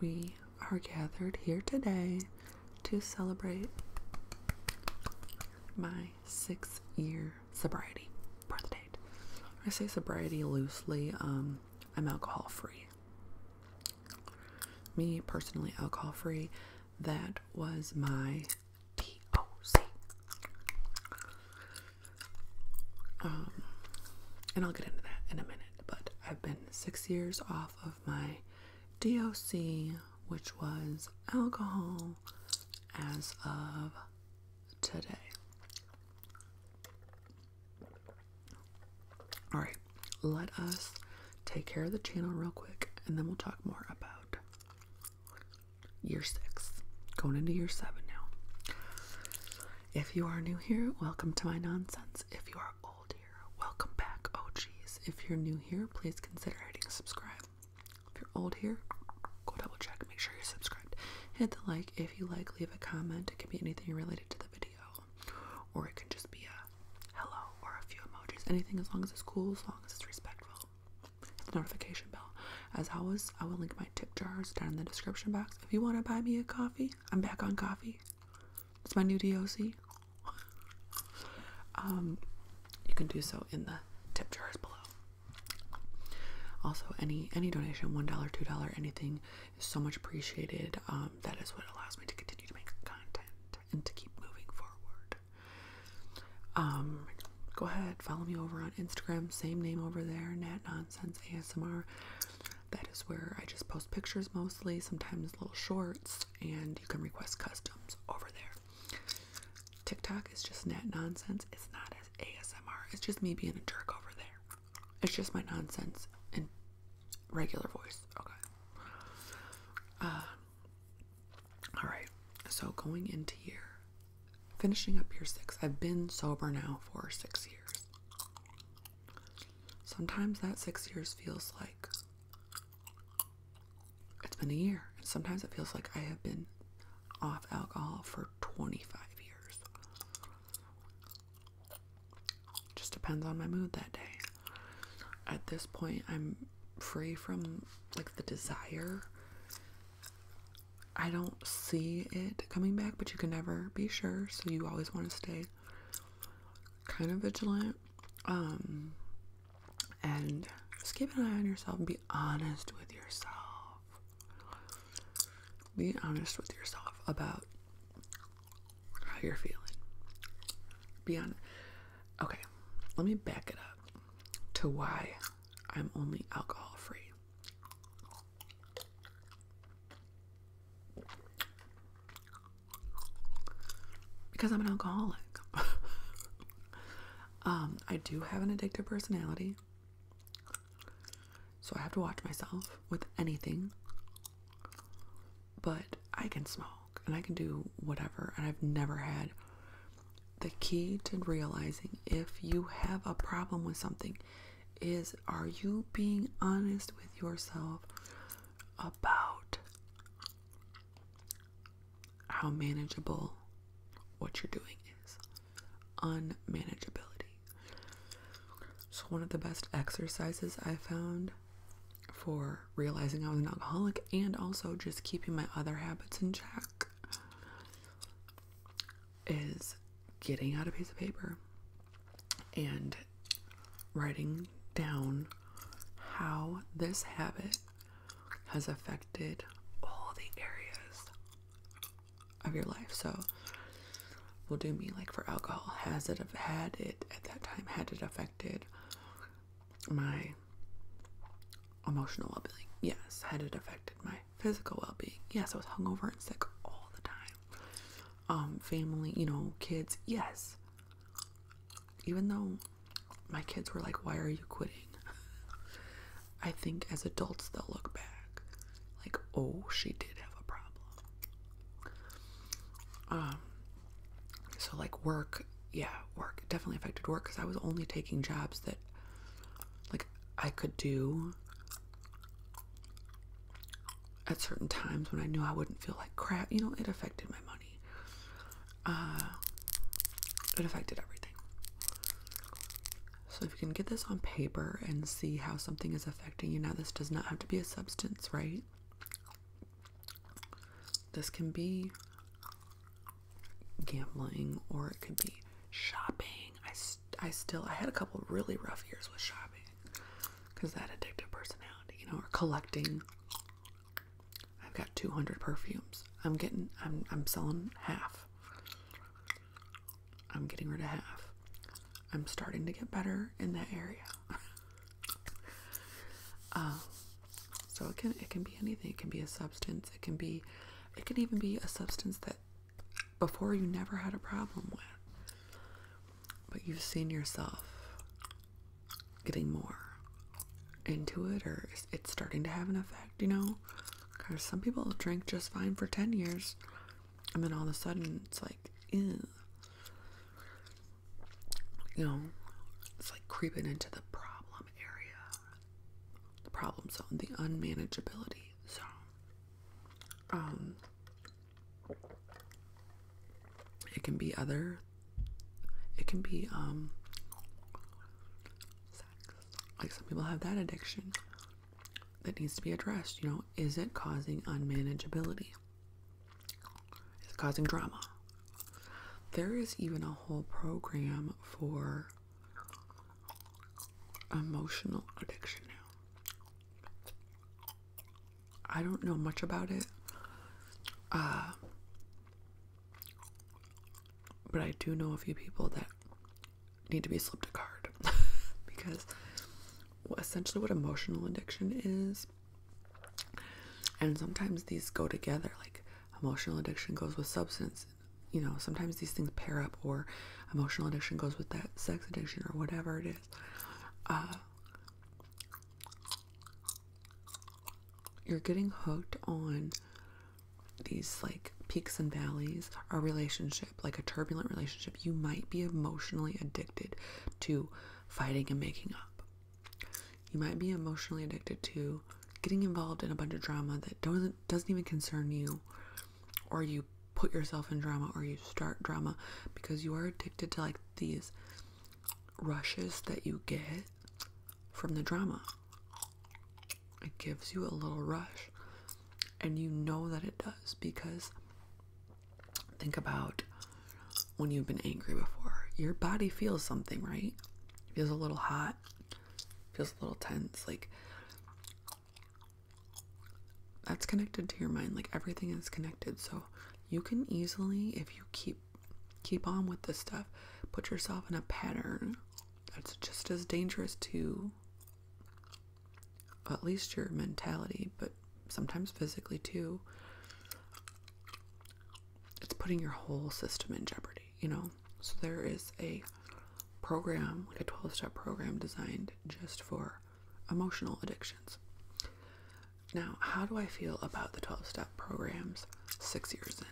we are gathered here today to celebrate my 6-year sobriety birth date. I say sobriety loosely. I'm alcohol free. Me personally, alcohol free. That was my DOC. And I'll get into that in a minute. But I've been 6 years off of my DOC, which was alcohol, as of today. Alright, let us take care of the channel real quick, and then we'll talk more about year 6, going into year 7 now. If you are new here, welcome to my nonsense. If you are old here, welcome back. Oh geez. If you're new here, please consider hitting subscribe. If you're old here, go double check, make sure you're subscribed. Hit the like. If you like, leave a comment. It can be anything related to the video, or it can just be a hello or a few emojis. Anything, as long as it's cool, as long as it's respectful. Hit the notification bell. As always, I will link my tip jars down in the description box. If you want to buy me a coffee, I'm back on coffee. It's my new DOC. You can do so in the tip jars below. Also, any donation, $1, $2, anything is so much appreciated. That is what allows me to continue to make content and to keep moving forward. Go ahead, follow me over on Instagram, same name over there, Nat Nonsense ASMR. That is where I just post pictures mostly, sometimes little shorts, and you can request customs over there. TikTok is just Nat Nonsense. It's not as ASMR. It's just me being a jerk over there. It's just my nonsense in regular voice. Okay. Alright. So going into finishing up year 6. I've been sober now for 6 years. Sometimes that 6 years feels like it's been a year. And sometimes it feels like I have been off alcohol for 25 years. Just depends on my mood that day. At this point, I'm free from like the desire. I don't see it coming back, but you can never be sure, so you always want to stay kind of vigilant, and just keep an eye on yourself and be honest with yourself. Be honest with yourself about how you're feeling. Be honest. Okay, let me back it up to why I'm only alcohol free. Because I'm an alcoholic. I do have an addictive personality, so I have to watch myself with anything. But I can smoke and I can do whatever, and I've never had. The key to realizing if you have a problem with something is, are you being honest with yourself about how manageable what you're doing is? Unmanageability. So one of the best exercises I found for realizing I was an alcoholic, and also just keeping my other habits in check, is getting out a piece of paper and writing down how this habit has affected all the areas of your life. So we'll do me, like for alcohol, had it affected my emotional well-being? Yes. Had it affected my physical well-being? Yes. I was hungover and sick all the time. Family, kids? Yes. Even though my kids were like, why are you quitting? I think as adults they'll look back like, oh, she did have a problem. So like work definitely affected work, because I was only taking jobs that like I could do at certain times when I knew I wouldn't feel like crap. It affected my money. It affected everything. So if you can get this on paper and see how something is affecting you, now this does not have to be a substance, right? This can be gambling, or it could be shopping. I had a couple really rough years with shopping because that addictive personality, you know, or collecting. I've got 200 perfumes. I'm selling half. I'm getting rid of half. I'm starting to get better in that area. So it can be anything. It can be a substance. It can even be a substance that before you never had a problem with, but you've seen yourself getting more into it, or it's starting to have an effect, you know? Because some people drink just fine for 10 years, and then all of a sudden it's like, ew. You know, it's like creeping into the problem area, the problem zone, the unmanageability zone. It can be sex. Like some people have that addiction that needs to be addressed. You know, is it causing unmanageability? Is it causing drama? There is even a whole program for emotional addiction now. I don't know much about it. But I do know a few people that need to be slipped a card because essentially what emotional addiction is, and sometimes these go together, like emotional addiction goes with substance, you know, sometimes these things pair up, or emotional addiction goes with that sex addiction or whatever it is. You're getting hooked on these like peaks and valleys. A relationship, like a turbulent relationship, you might be emotionally addicted to fighting and making up. You might be emotionally addicted to getting involved in a bunch of drama that doesn't even concern you, or you put yourself in drama, or you start drama because you are addicted to like these rushes that you get from the drama. It gives you a little rush, and you know that it does, because think about when you've been angry before. Your body feels something, right? It feels a little hot, feels a little tense. Like, that's connected to your mind. Like, everything is connected. So you can easily, if you keep on with this stuff, put yourself in a pattern that's just as dangerous to at least your mentality, but sometimes physically too. It's putting your whole system in jeopardy, you know? So there is a program, like a 12-step program designed just for emotional addictions. Now, how do I feel about the 12-step programs 6 years in?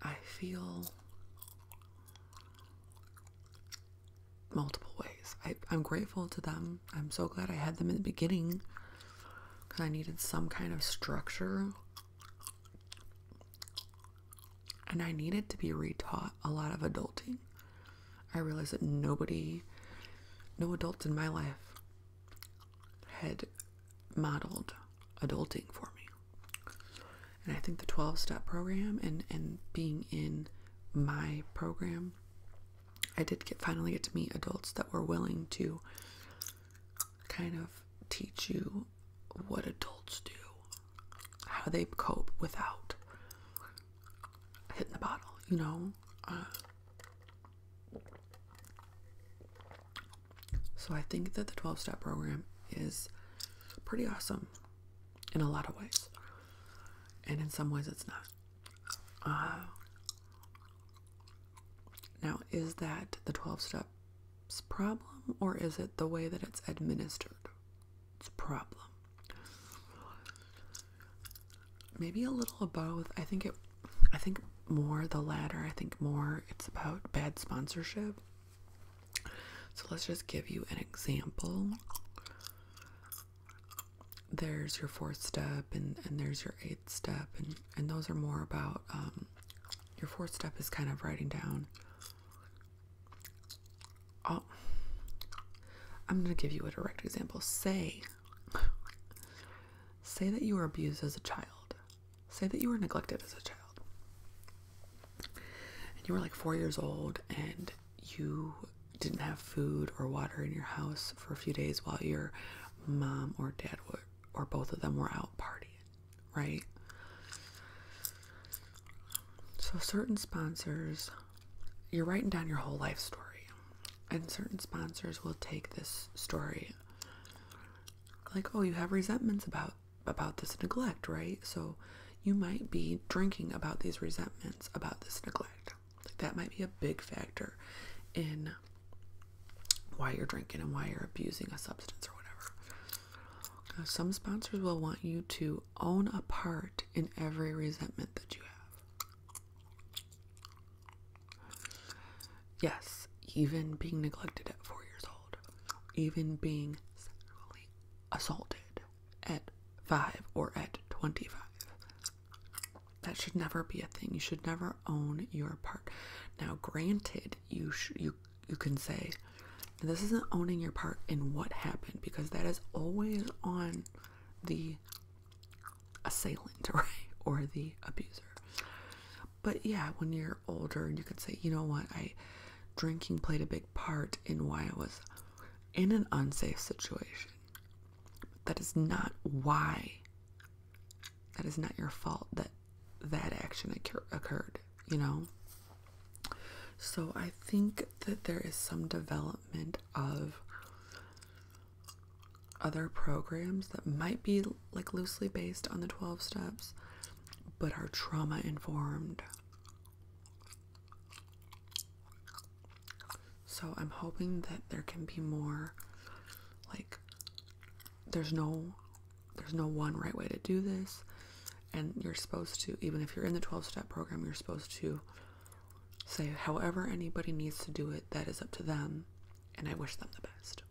I feel multiple ways. I'm grateful to them. I'm so glad I had them in the beginning, because I needed some kind of structure, and I needed to be retaught a lot of adulting. I realized that no adults in my life had modeled adulting for me. And I think the 12-step program and being in my program, I did finally get to meet adults that were willing to kind of teach you what adults do, how they cope without hitting the bottle, you know? So I think that the 12-step program is pretty awesome in a lot of ways. And in some ways it's not. Now, is that the 12 steps problem, or is it the way that it's administered? It's a problem. Maybe a little of both. I think more the latter. I think more it's about bad sponsorship. So let's just give you an example. There's your 4th step and there's your 8th step, and those are more about your 4th step is kind of writing down. I'm going to give you a direct example. Say say that you were abused as a child. Say that you were neglected as a child. And you were like 4 years old and you didn't have food or water in your house for a few days while your mom or dad or both of them were out partying, right? So certain sponsors, you're writing down your whole life story, and certain sponsors will take this story like, oh, you have resentments about this neglect, right? So you might be drinking about these resentments about this neglect. Like, that might be a big factor in why you're drinking and why you're abusing a substance or whatever. Some sponsors will want you to own a part in every resentment that you have. Yes, even being neglected at 4 years old, even being sexually assaulted at 5 or at 25. That should never be a thing. You should never own your part. Now, granted, you can say, this isn't owning your part in what happened, because that is always on the assailant, right? Or the abuser. But yeah, when you're older, you could say, you know what, drinking played a big part in why I was in an unsafe situation. That is not why. That is not your fault that action occurred, you know? So I think that there is some development of other programs that might be like loosely based on the 12 steps, but are trauma informed. So I'm hoping that there can be more, like, there's no one right way to do this. And you're supposed to, even if you're in the 12-step program, you're supposed to say, however anybody needs to do it, that is up to them, and I wish them the best.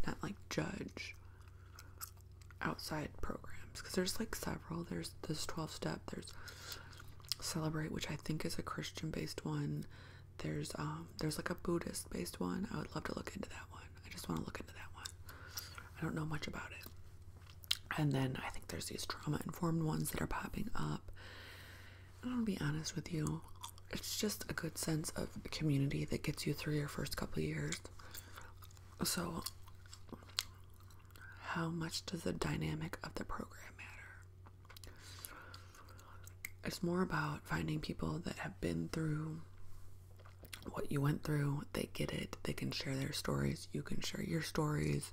Not like judge outside programs, because there's like several. There's this 12-step, there's Celebrate, which I think is a Christian-based one. There's like a Buddhist-based one. I would love to look into that one. I just want to look into that one. I don't know much about it. And then I think there's these trauma-informed ones that are popping up. And I'll be honest with you, it's just a good sense of community that gets you through your first couple of years. So, how much does the dynamic of the program matter? It's more about finding people that have been through what you went through. They get it. They can share their stories. You can share your stories.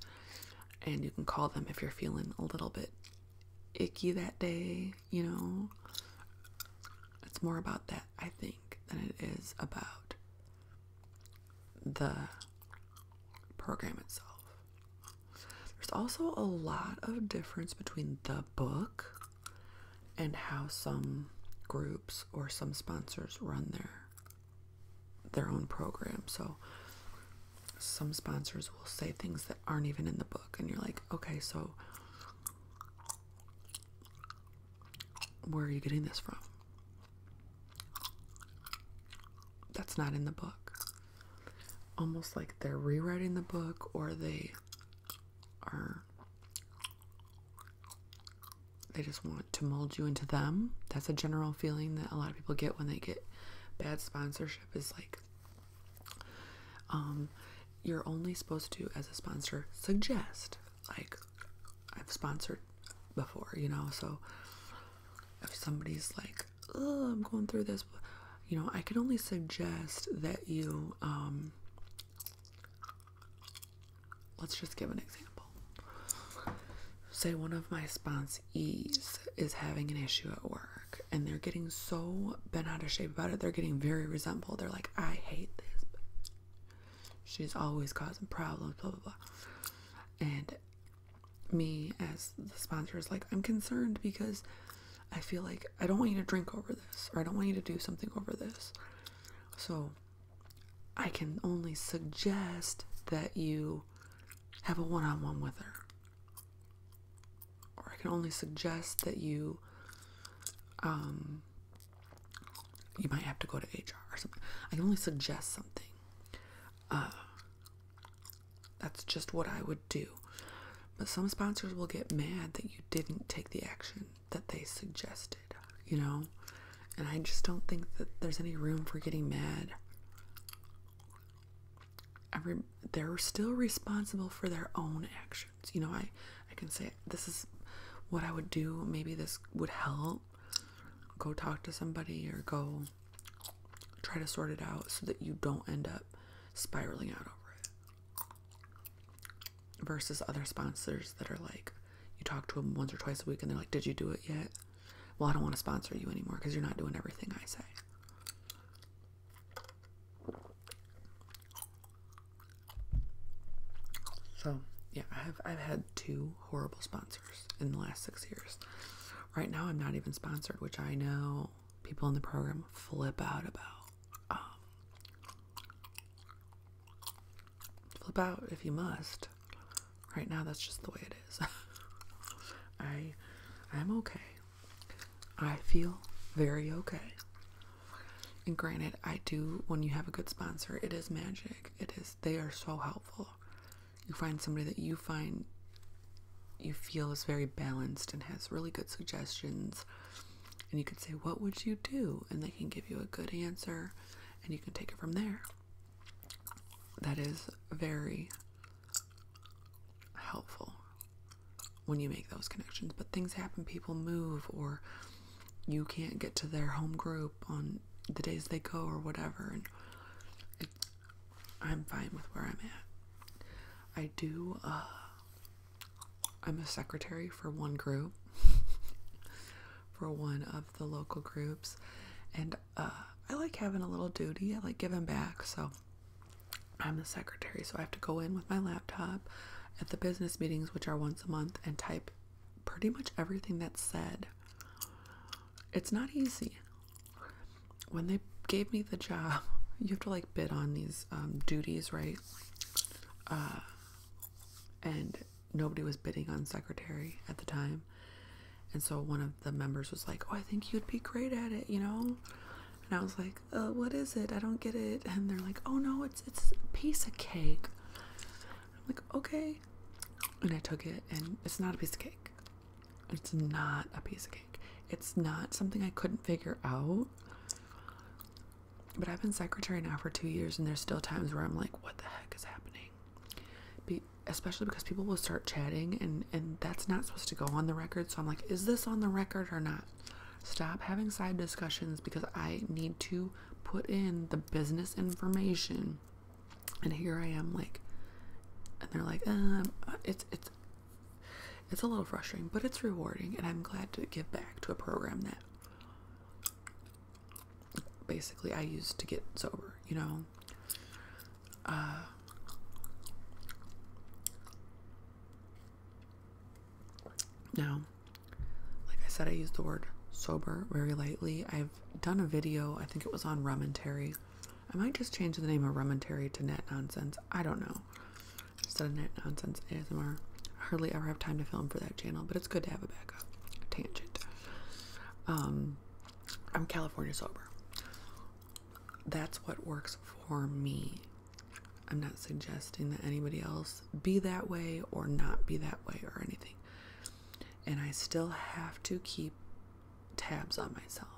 And you can call them if you're feeling a little bit icky that day, you know. It's more about that, I think, than it is about the program itself. There's also a lot of difference between the book and how some groups or some sponsors run their own program. So some sponsors will say things that aren't even in the book, and you're like, okay, so where are you getting this from? That's not in the book. Almost like they're rewriting the book, or they just want to mold you into them. That's a general feeling that a lot of people get when they get bad sponsorship, is like, you're only supposed to, as a sponsor, suggest. Like, I've sponsored before, you know, so if somebody's like, oh, I'm going through this, you know, I can only suggest that you, let's just give an example. Say one of my sponsees is having an issue at work, and they're getting so bent out of shape about it, they're getting very resentful. They're like, I hate this. She's always causing problems, blah, blah, blah. And me, as the sponsor, is like, I'm concerned because I feel like I don't want you to drink over this, or I don't want you to do something over this. So I can only suggest that you have a one-on-one with her. Or I can only suggest that you might have to go to HR or something. I can only suggest something. That's just what I would do. But some sponsors will get mad that you didn't take the action that they suggested, you know? And I just don't think that there's any room for getting mad. They're still responsible for their own actions. You know, I can say, this is what I would do. Maybe this would help. Go talk to somebody or go try to sort it out so that you don't end up spiraling out over it. Versus other sponsors that are like, you talk to them once or twice a week and they're like, did you do it yet? Well, I don't want to sponsor you anymore because you're not doing everything I say. So, yeah, I've had 2 horrible sponsors in the last 6 years. Right now, I'm not even sponsored, which I know people in the program flip out about. Flip out if you must. Right now, that's just the way it is. I'm okay. I feel very okay. And granted, I do, when you have a good sponsor, it is magic. They are so helpful. You find somebody that you feel is very balanced and has really good suggestions. And you can say, what would you do? And they can give you a good answer and you can take it from there. That is very helpful when you make those connections. But things happen, people move, or you can't get to their home group on the days they go or whatever. And I'm fine with where I'm at. I'm a secretary for one group, for one of the local groups, and I like having a little duty. I like giving back, so I'm the secretary, so I have to go in with my laptop at the business meetings, which are once a month, and type pretty much everything that's said. It's not easy. When they gave me the job, you have to like bid on these duties, right? And nobody was bidding on secretary at the time. And so one of the members was like, oh, I think you'd be great at it, you know? And I was like, what is it? I don't get it. And they're like, oh no, it's a piece of cake. I'm like, okay. And I took it, and it's not a piece of cake. It's not a piece of cake. It's not something I couldn't figure out. But I've been secretary now for 2 years, and there's still times where I'm like, what the heck is happening? Especially because people will start chatting, and that's not supposed to go on the record. So I'm like, is this on the record or not? Stop having side discussions, because I need to put in the business information. And here I am, like, and they're like, it's a little frustrating, but it's rewarding, and I'm glad to give back to a program that basically I used to get sober, you know. Now, like I said, I use the word sober very lightly. I've done a video, I think it was on Rum and Terry. I might just change the name of Rum and Terry to Net Nonsense. I don't know. Instead of Net Nonsense ASMR. I hardly ever have time to film for that channel, but it's good to have a backup. Tangent. I'm California sober. That's what works for me. I'm not suggesting that anybody else be that way or not be that way or anything. And I still have to keep tabs on myself.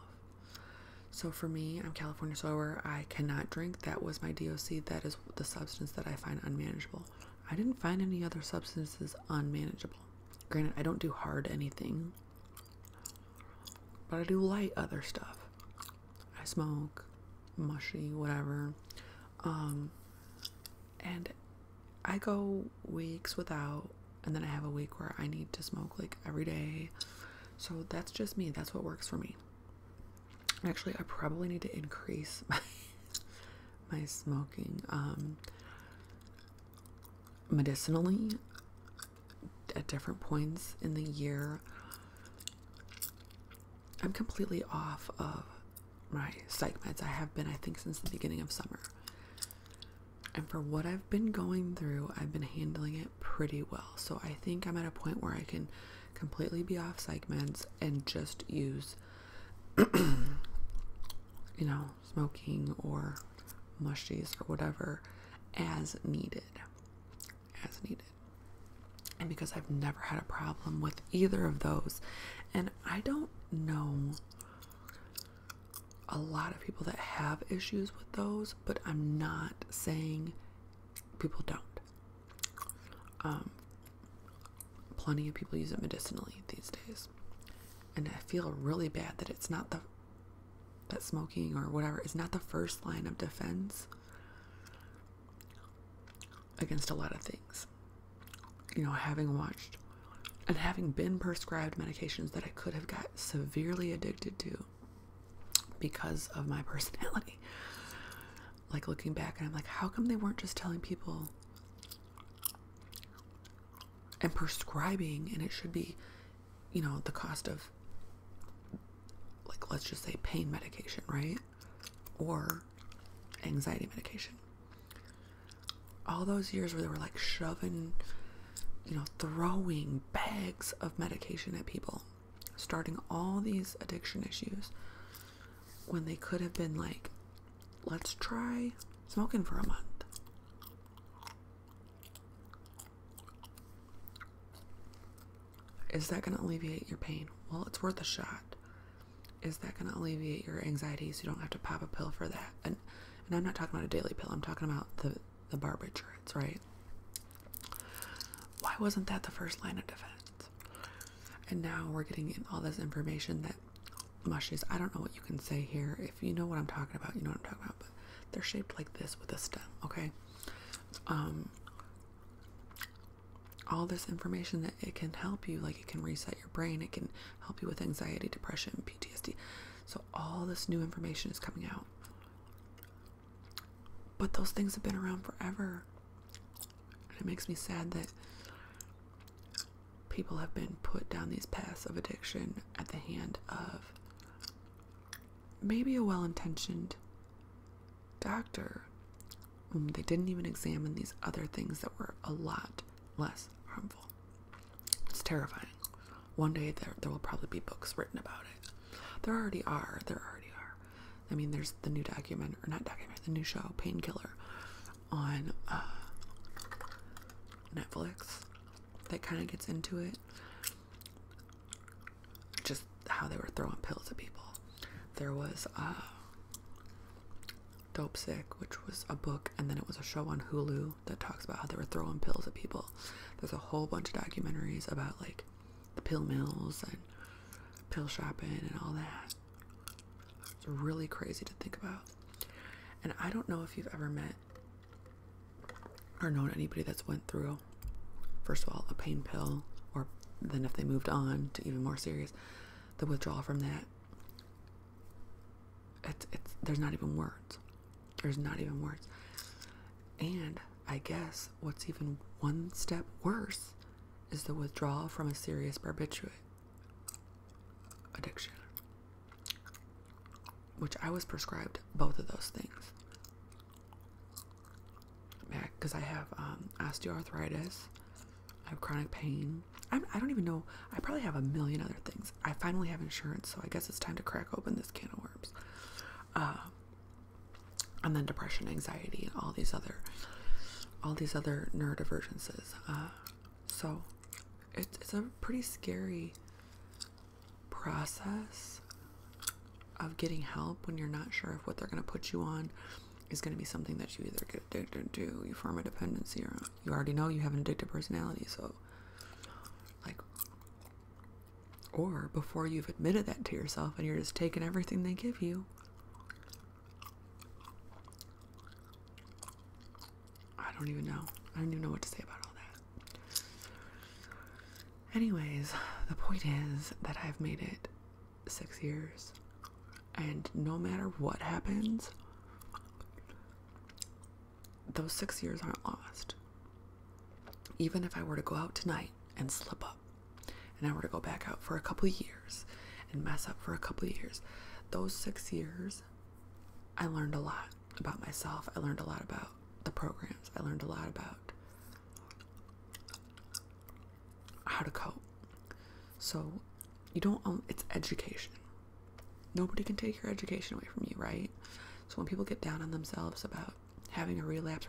So for me, I'm California sober. I cannot drink. That was my DOC. That is the substance that I find unmanageable. I didn't find any other substances unmanageable. Granted, I don't do hard anything, but I do light other stuff. I smoke, mushy, whatever. And I go weeks without, and then I have a week where I need to smoke like every day. So that's just me. That's what works for me. Actually, I probably need to increase my smoking medicinally at different points in the year. I'm completely off of my psych meds. I have been, I think, since the beginning of summer. And for what I've been going through, I've been handling it pretty well. So I think I'm at a point where I can completely be off psych meds and just use, smoking or mushies or whatever as needed. And because I've never had a problem with either of those. And I don't know a lot of people that have issues with those, but I'm not saying people don't. Plenty of people use it medicinally these days. And I feel really bad that it's not that smoking or whatever is not the first line of defense against a lot of things. You know, having watched and having been prescribed medications that I could have got severely addicted to because of my personality. Like, looking back, and I'm like, how come they weren't just telling people and prescribing, and it should be, you know, the cost of, like, let's just say pain medication, right? Or anxiety medication. All those years where they were like shoving, you know, throwing bags of medication at people, starting all these addiction issues, when they could have been like, let's try smoking for a month. Is that going to alleviate your pain? Well, it's worth a shot. Is that going to alleviate your anxiety so you don't have to pop a pill for that? And I'm not talking about a daily pill. I'm talking about the barbiturates, right? Why wasn't that the first line of defense? And now we're getting in all this information that mushes. I don't know what you can say here. If you know what I'm talking about, you know what I'm talking about. But they're shaped like this with a stem, okay? All this information that it can help you, like it can reset your brain, it can help you with anxiety, depression, PTSD. So all this new information is coming out. But those things have been around forever. And it makes me sad that people have been put down these paths of addiction at the hand of maybe a well-intentioned doctor whom they didn't even examine these other things that were a lot less harmful. It's terrifying. One day there will probably be books written about it. There already are. I mean, there's the new the new show, Painkiller, on Netflix that kind of gets into it. Just how they were throwing pills at people. There was Dope Sick, which was a book, and then it was a show on Hulu that talks about how they were throwing pills at people. There's a whole bunch of documentaries about like the pill mills and pill shopping and all that. It's really crazy to think about. And I don't know if you've ever met or known anybody that's went through, first of all, a pain pill, or then if they moved on to even more serious, the withdrawal from that. There's not even words. There's not even words. And I guess what's even one step worse is the withdrawal from a serious barbiturate addiction, which I was prescribed both of those things. Yeah, because I have osteoarthritis, I have chronic pain. I don't even know. I probably have a million other things. I finally have insurance, so I guess it's time to crack open this can of worms. And then depression, anxiety, and all these other neurodivergences. So it's a pretty scary process of getting help when you're not sure if what they're going to put you on is going to be something that you either get addicted to, you form a dependency, or you already know you have an addictive personality. So, like, or before you've admitted that to yourself and you're just taking everything they give you. I don't even know what to say about all that. Anyways, the point is that I've made it 6 years, and no matter what happens, those 6 years aren't lost. Even if I were to go out tonight and slip up, and I were to go back out for a couple of years and mess up for a couple of years, those 6 years, I learned a lot about myself. I learned a lot about the programs. I learned a lot about how to cope. So it's education. Nobody can take your education away from you, right? So when people get down on themselves about having a relapse,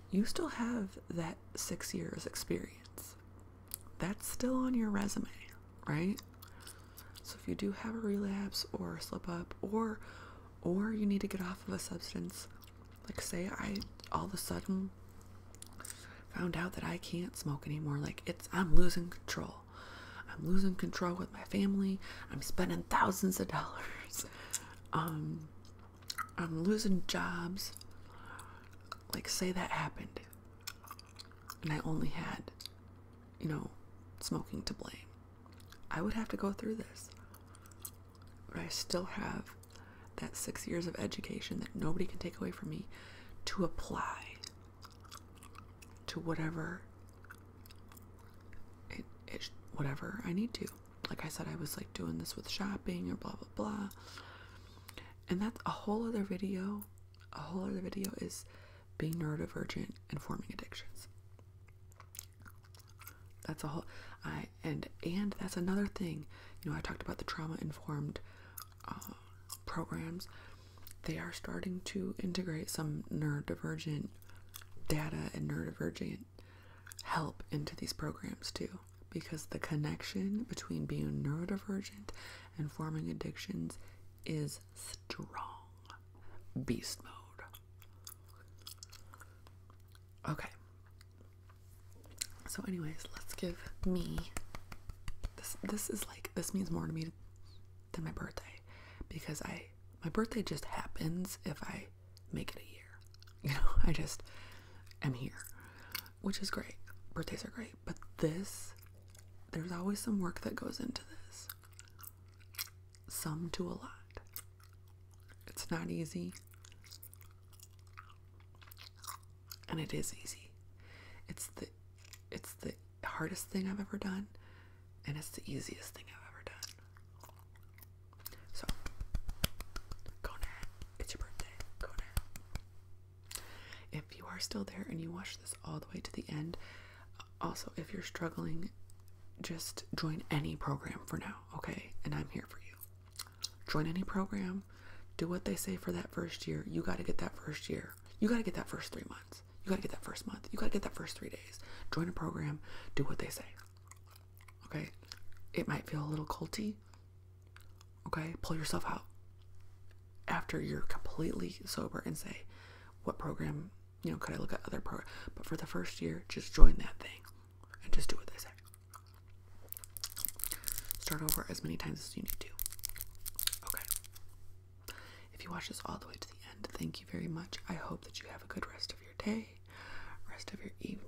you still have that 6 years experience. that's still on your resume, right? So if you do have a relapse or a slip up, or you need to get off of a substance, like say I all of a sudden found out that I can't smoke anymore, like I'm losing control. I'm losing control with my family. I'm spending thousands of dollars. I'm losing jobs. Like say that happened and I only had, smoking to blame. I would have to go through this. But I still have that 6 years of education that nobody can take away from me to apply to whatever whatever I need to. Like I said, I was like doing this with shopping or blah, blah, blah. And that's a whole other video. A whole other video is being neurodivergent and forming addictions. That's a whole, and that's another thing. I talked about the trauma-informed programs. They are starting to integrate some neurodivergent data and neurodivergent help into these programs too, because the connection between being neurodivergent and forming addictions is strong. Beast mode. Okay. So anyways, let's give me this means more to me than my birthday, because my birthday just happens if I make it a year. I just am here, which is great. Birthdays are great, but there's always some work that goes into this. Some to a lot. It's not easy. And it is easy. It's the hardest thing I've ever done, and it's the easiest thing I've ever done. So, go now. It's your birthday. Go now. If you are still there and you watch this all the way to the end, also, if you're struggling, just join any program for now, okay? And I'm here for you. Join any program. Do what they say for that first year. You got to get that first year. You got to get that first 3 months. You got to get that first month. You got to get that first 3 days. Join a program. Do what they say. Okay? It might feel a little culty. Okay? Pull yourself out after you're completely sober and say, what program, could I look at other programs? But for the first year, just join that thing and just do what they say. Start over as many times as you need to. Okay. If you watch this all the way to the end, thank you very much. I hope that you have a good rest of your day, rest of your evening.